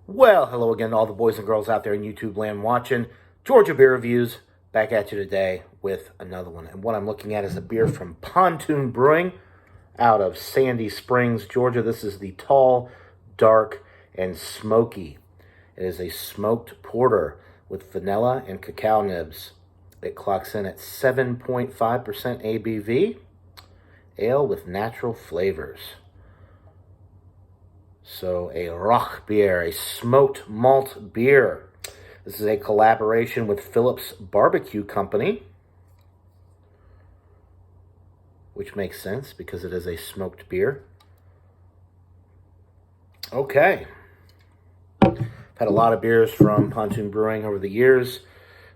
Well, hello again to all the boys and girls out there in YouTube land watching. Georgia Beer Reviews, back at you today with another one. And what I'm looking at is a beer from Pontoon Brewing out of Sandy Springs, Georgia. This is the Tall, Dark, and Smoky. It is a smoked porter with vanilla and cacao nibs. It clocks in at 7.5% ABV, ale with natural flavors. So a Roch beer, a smoked malt beer. This is a collaboration with Phillips Barbecue Company, which makes sense because it is a smoked beer. Okay. I've had a lot of beers from Pontoon Brewing over the years.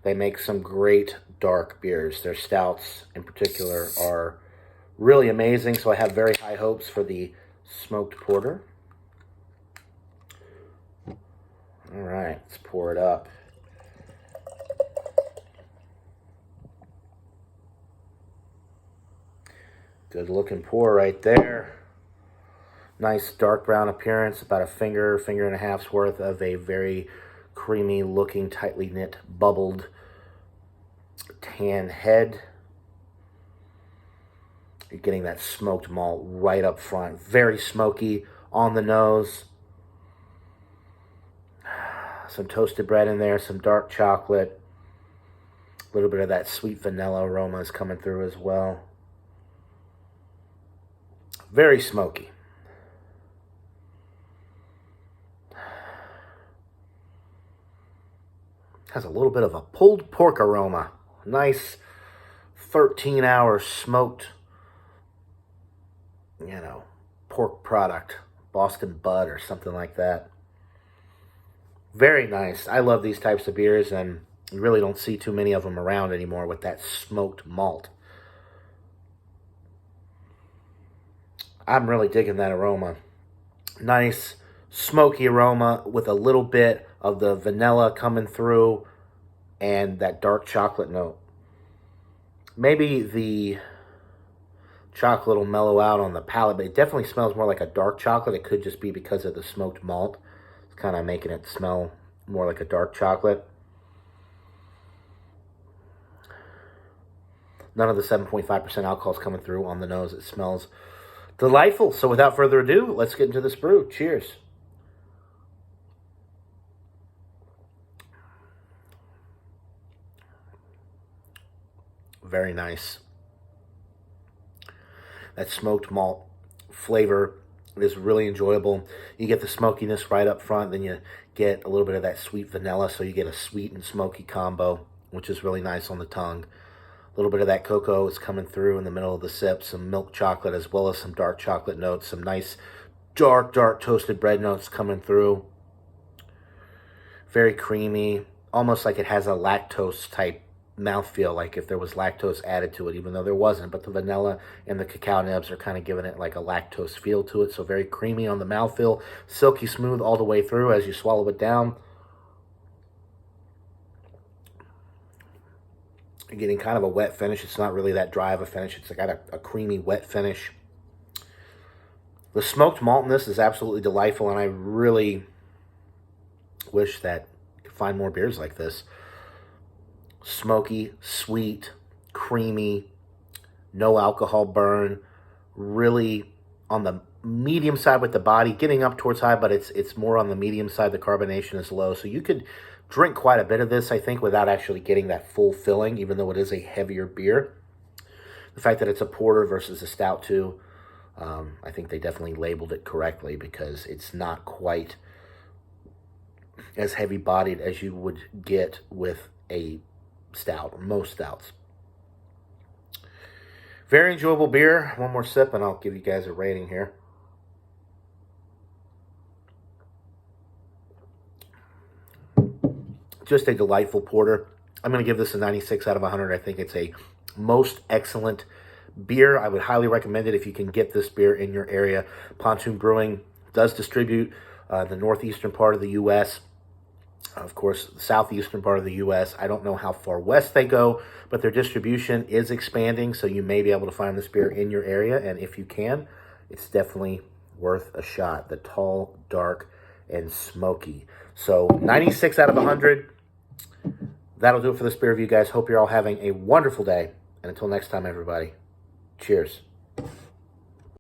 They make some great dark beers. Their stouts in particular are really amazing, so I have very high hopes for the smoked porter. All right, let's pour it up. Good looking pour right there. Nice dark brown appearance, about a finger and a half's worth of a very creamy looking, tightly knit, bubbled tan head. You're getting that smoked malt right up front. Very smoky on the nose. Some toasted bread in there, some dark chocolate. A little bit of that sweet vanilla aroma is coming through as well. Very smoky. Has a little bit of a pulled pork aroma. Nice 13-hour smoked, pork product. Boston Bud or something like that. Very nice. I love these types of beers, and you really don't see too many of them around anymore with that smoked malt. I'm really digging that aroma. Nice smoky aroma with a little bit of the vanilla coming through and that dark chocolate note. Maybe the chocolate will mellow out on the palate, but it definitely smells more like a dark chocolate. It could just be because of the smoked malt. Kind of making it smell more like a dark chocolate. None of the 7.5% alcohol is coming through on the nose. It smells delightful. So without further ado, let's get into this brew. Cheers. Very nice. That smoked malt flavor is really enjoyable. You get the smokiness right up front, then you get a little bit of that sweet vanilla, so you get a sweet and smoky combo, which is really nice on the tongue. A little bit of that cocoa is coming through in the middle of the sip, some milk chocolate as well as some dark chocolate notes, some nice dark toasted bread notes coming through. Very creamy, almost like it has a lactose type mouthfeel, like if there was lactose added to it, even though there wasn't. But the vanilla and the cacao nibs are kind of giving it like a lactose feel to it. So very creamy on the mouthfeel, silky smooth all the way through as you swallow it down. You're getting kind of a wet finish. It's not really that dry of a finish. It's got a creamy wet finish. The smoked maltiness is absolutely delightful, and I really wish that you could find more beers like this. Smoky, sweet, creamy, no alcohol burn, really on the medium side with the body, getting up towards high, but it's more on the medium side. The carbonation is low, so you could drink quite a bit of this, I think, without actually getting that full filling, even though it is a heavier beer. The fact that it's a porter versus a stout too, I think they definitely labeled it correctly, because it's not quite as heavy-bodied as you would get with a stout, or most stouts. Very enjoyable beer. One more sip and I'll give you guys a rating here. Just a delightful porter. I'm going to give this a 96 out of 100. I think it's a most excellent beer. I would highly recommend it if you can get this beer in your area. Pontoon Brewing does distribute the northeastern part of the U.S., of course, the southeastern part of the U.S. I don't know how far west they go, but their distribution is expanding, so you may be able to find this beer in your area, and if you can, it's definitely worth a shot. The Tall, Dark, and Smokey. So 96 out of 100. That'll do it for this beer review, guys. Hope you're all having a wonderful day. And until next time, everybody, cheers.